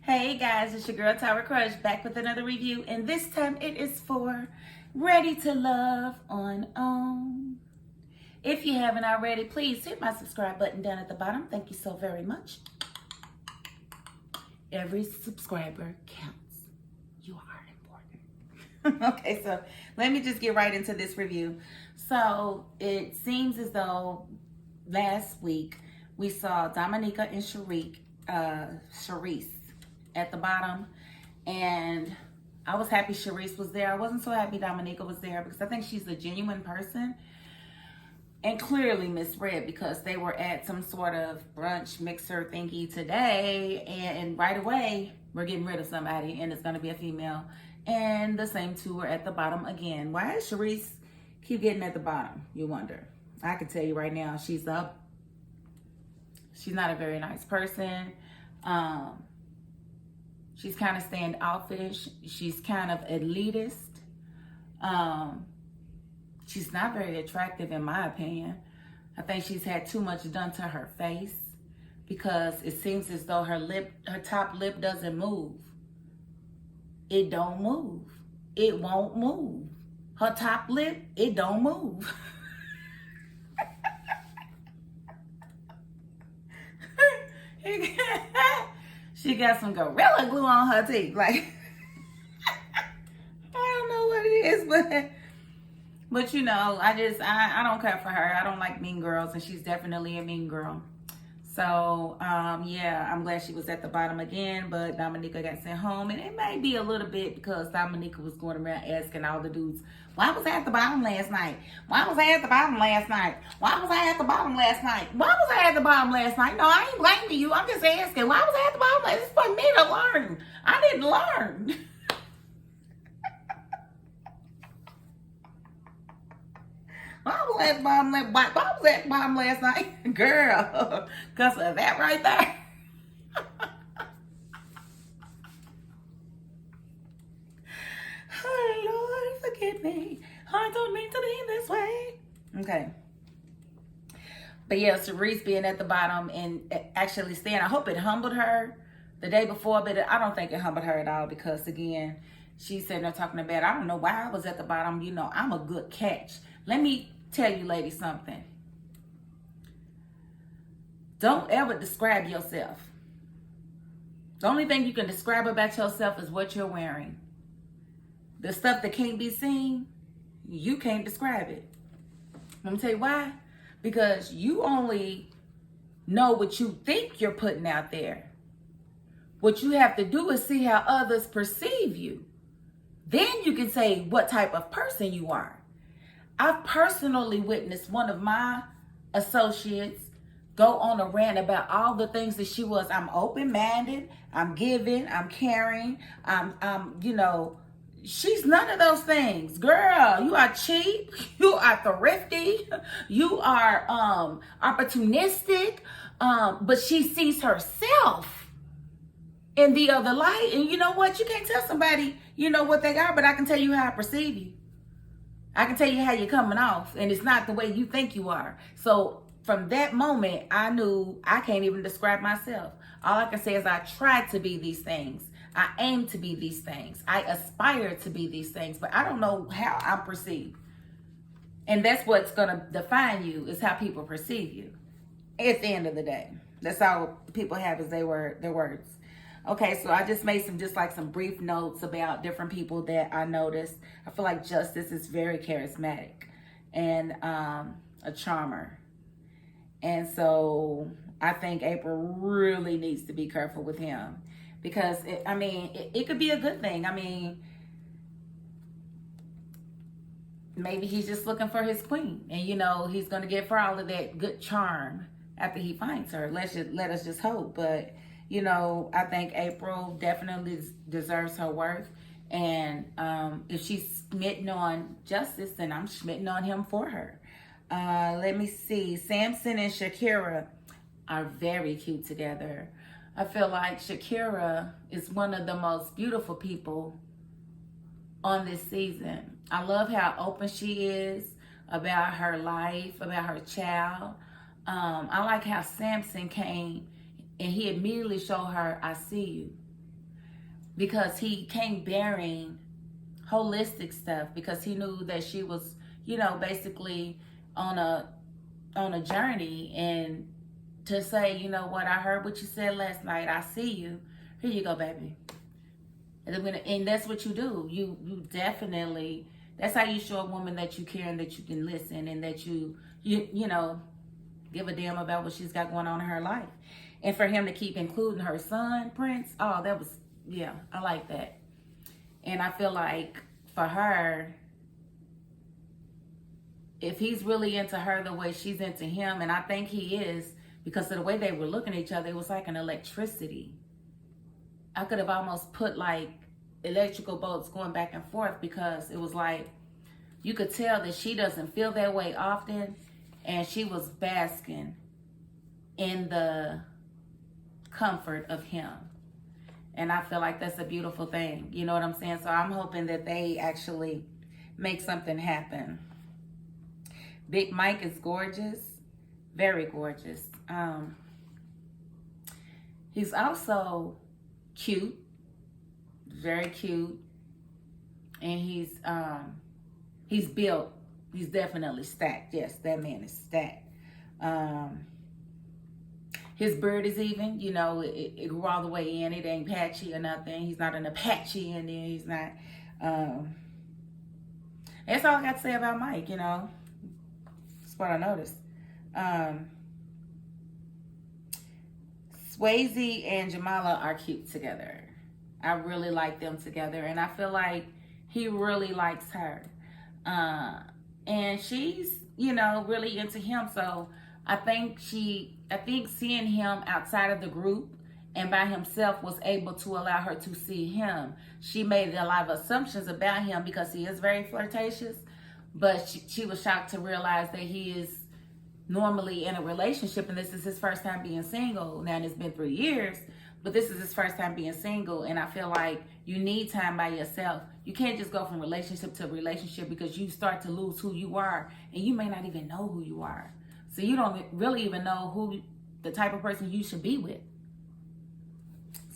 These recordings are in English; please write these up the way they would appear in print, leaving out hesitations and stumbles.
Hey guys, it's your girl Tower Crush back with another review, and this time it is for Ready to Love on OWN. If you haven't already, please hit my subscribe button down at the bottom. Thank you so very much. Every subscriber counts. You are important. Okay, so let me just get right into this review. So it seems as though last week we saw Dominica and Charisse at the bottom, and I was happy Charisse was there. I wasn't so happy Dominica was there because I think she's a genuine person and clearly misread, because they were at some sort of brunch mixer thingy today, and right away we're getting rid of somebody and it's going to be a female, and the same two are at the bottom again. Why does Charisse keep getting at the bottom, you wonder? I can tell you right now, she's up. She's not a very nice person. She's kind of standoffish. She's kind of elitist. She's not very attractive in my opinion. I think she's had too much done to her face, because it seems as though her top lip doesn't move. It don't move. It won't move. Her top lip, it don't move. She got some Gorilla Glue on her teeth. Like, I don't know what it is, but you know, I don't care for her. I don't like mean girls, and she's definitely a mean girl. So, yeah, I'm glad she was at the bottom again, but Dominica got sent home, and it may be a little bit because Dominica was going around asking all the dudes, why was I at the bottom last night? Why was I at the bottom last night? Why was I at the bottom last night? Why was I at the bottom last night? No, I ain't blaming you. I'm just asking, why was I at the bottom last night? It's for me to learn. I didn't learn. Why was I at the bottom last night? Girl, because of that right there. Oh, Lord, forgive me. I don't mean to be this way. Okay. But yeah, Charisse being at the bottom and actually staying, I hope it humbled her the day before, but I don't think it humbled her at all, because again, she's sitting there talking about, I don't know why I was at the bottom. You know, I'm a good catch. Let me tell you ladies something. Don't ever describe yourself. The only thing you can describe about yourself is what you're wearing. The stuff that can't be seen, you can't describe it. Let me tell you why. Because you only know what you think you're putting out there. What you have to do is see how others perceive you. Then you can say what type of person you are. I've personally witnessed one of my associates go on a rant about all the things that she was. I'm open-minded, I'm giving, I'm caring, you know, she's none of those things. Girl, you are cheap, you are thrifty, you are opportunistic, but she sees herself in the other light. And you know what? You can't tell somebody, you know, what they are, but I can tell you how I perceive you. I can tell you how you're coming off, and it's not the way you think you are. So from that moment, I knew I can't even describe myself. All I can say is I try to be these things. I aim to be these things. I aspire to be these things, but I don't know how I'm perceived. And that's what's going to define you, is how people perceive you. At the end of the day, that's all people have is their words. Okay, so I just made some brief notes about different people that I noticed. I feel like Justice is very charismatic and a charmer. And so I think April really needs to be careful with him, because it could be a good thing. I mean, maybe he's just looking for his queen, and you know, he's going to give her all of that good charm after he finds her. Let us just hope. But you know, I think April definitely deserves her worth. And if she's smitten on Justice, then I'm smitten on him for her. Let me see. Samson and Shakira are very cute together. I feel like Shakira is one of the most beautiful people on this season. I love how open she is about her life, about her child. I like how Samson came and he immediately showed her, I see you. Because he came bearing holistic stuff because he knew that she was, basically on a journey, and to say, you know what, I heard what you said last night. I see you. Here you go, baby. And that's what you do. You definitely, that's how you show a woman that you care and that you can listen and that you give a damn about what she's got going on in her life. And for him to keep including her son, Prince, oh, that was, yeah, I like that. And I feel like for her, if he's really into her the way she's into him, and I think he is, because of the way they were looking at each other, it was like an electricity. I could have almost put like electrical bolts going back and forth, because it was like, you could tell that she doesn't feel that way often, and she was basking in the comfort of him. And I feel like that's a beautiful thing. You know what I'm saying? So I'm hoping that they actually make something happen. Big Mike is gorgeous. Very gorgeous. He's also cute. Very cute. And he's built. He's definitely stacked. Yes, that man is stacked. His beard is even, it grew all the way in. It ain't patchy or nothing. He's not an Apache, and then he's not. That's all I got to say about Mike, That's what I noticed. Swayze and Jamala are cute together. I really like them together, and I feel like he really likes her. And she's, really into him. So I think seeing him outside of the group and by himself was able to allow her to see him. She made a lot of assumptions about him because he is very flirtatious, but she was shocked to realize that he is normally in a relationship, and this is his first time being single. Now, it's been 3 years, but this is his first time being single, and I feel like you need time by yourself. You can't just go from relationship to relationship, because you start to lose who you are, and you may not even know who you are. So you don't really even know who the type of person you should be with.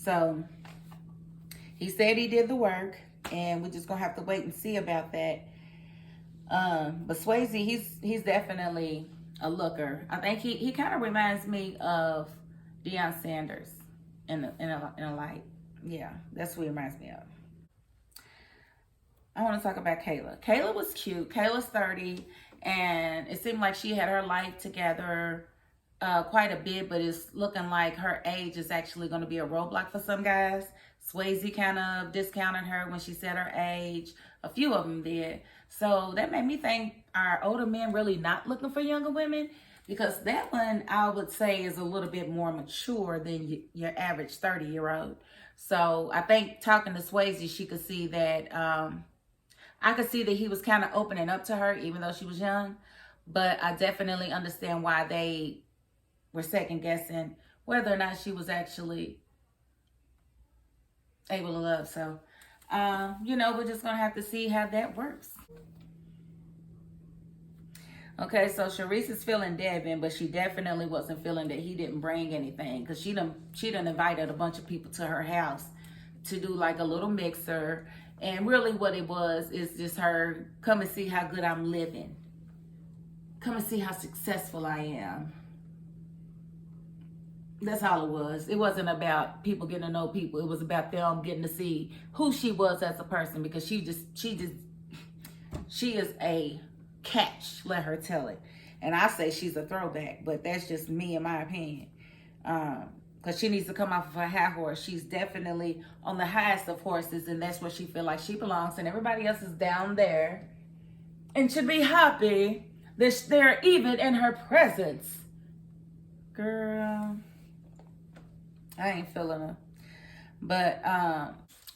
So he said he did the work, and we're just gonna have to wait and see about that. But Swayze, he's definitely a looker. I think he kind of reminds me of Deion Sanders in a light. Yeah, that's what he reminds me of. I want to talk about Kayla. Kayla was cute. Kayla's 30, and it seemed like she had her life together quite a bit, but it's looking like her age is actually going to be a roadblock for some guys. Swayze kind of discounted her when she said her age. A few of them did. So that made me think, are older men really not looking for younger women? Because that one, I would say, is a little bit more mature than your average 30-year-old. So I think talking to Swayze, she could see that, I could see that he was kind of opening up to her, even though she was young. But I definitely understand why they were second guessing whether or not she was actually able to love. So, we're just going to have to see how that works. Okay, so Sharice is feeling Devin, but she definitely wasn't feeling that he didn't bring anything, because she done invited a bunch of people to her house to do like a little mixer. And really what it was is just her, come and see how good I'm living. Come and see how successful I am. That's all it was. It wasn't about people getting to know people. It was about them getting to see who she was as a person, because she is a catch, let her tell it. And I say she's a throwback, but that's just me in my opinion. Because she needs to come off of her high horse. She's definitely on the highest of horses, and that's where she feel like she belongs, and everybody else is down there and should be happy that they're even in her presence. Girl, I ain't feeling her. But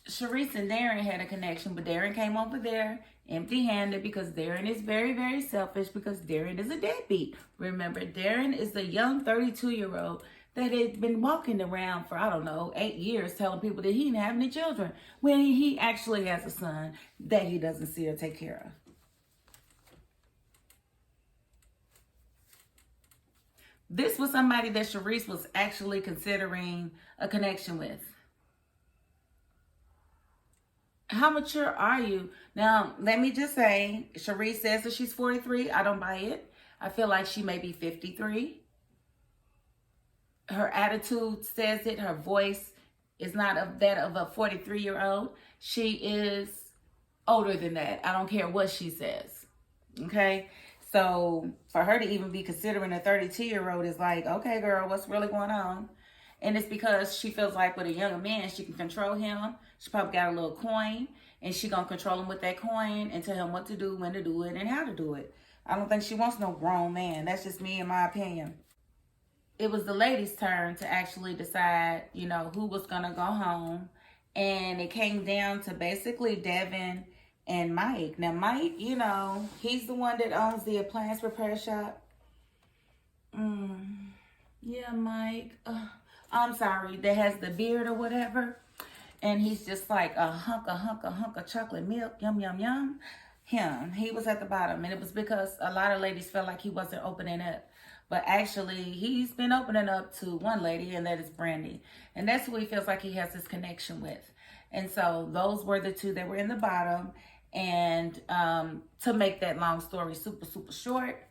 Sharice and Darren had a connection, but Darren came over there empty-handed, because Darren is very, very selfish, because Darren is a deadbeat. Remember, Darren is the young 32-year-old that had been walking around for, 8 years telling people that he didn't have any children, when he actually has a son that he doesn't see or take care of. This was somebody that Sharice was actually considering a connection with. How mature are you? Now, let me just say, Sharice says that she's 43. I don't buy it. I feel like she may be 53. Her attitude says it. Her voice is not of that of a 43-year-old. She is older than that. I don't care what she says. Okay? So for her to even be considering a 32-year-old is like, okay, girl, what's really going on? And it's because she feels like with a younger man, she can control him. She probably got a little coin, and she gonna control him with that coin and tell him what to do, when to do it, and how to do it. I don't think she wants no grown man. That's just me, in my opinion. It was the ladies' turn to actually decide, you know, who was gonna go home. And it came down to basically Devin and Mike. Now, Mike, you know, he's the one that owns the appliance repair shop. Yeah, Mike. I'm sorry, that has the beard or whatever. And he's just like a hunk of chocolate milk. Yum, yum, yum. He was at the bottom. And it was because a lot of ladies felt like he wasn't opening up. But actually, he's been opening up to one lady, and that is Brandy. And that's who he feels like he has this connection with. And so those were the two that were in the bottom. And to make that long story super, super short,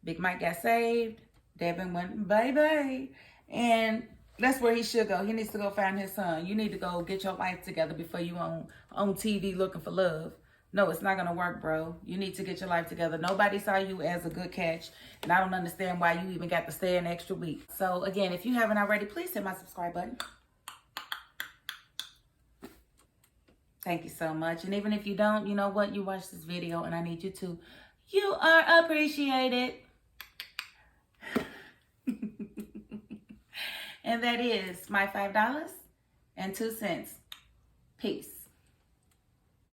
Big Mike got saved. Devin went bye-bye. And that's where he should go. He needs to go find his son. You need to go get your life together before you on TV looking for love. No, it's not going to work, bro. You need to get your life together. Nobody saw you as a good catch. And I don't understand why you even got to stay an extra week. So, again, if you haven't already, please hit my subscribe button. Thank you so much. And even if you don't, you know what? You watch this video and I need you to. You are appreciated. And that is my $5.02. Peace.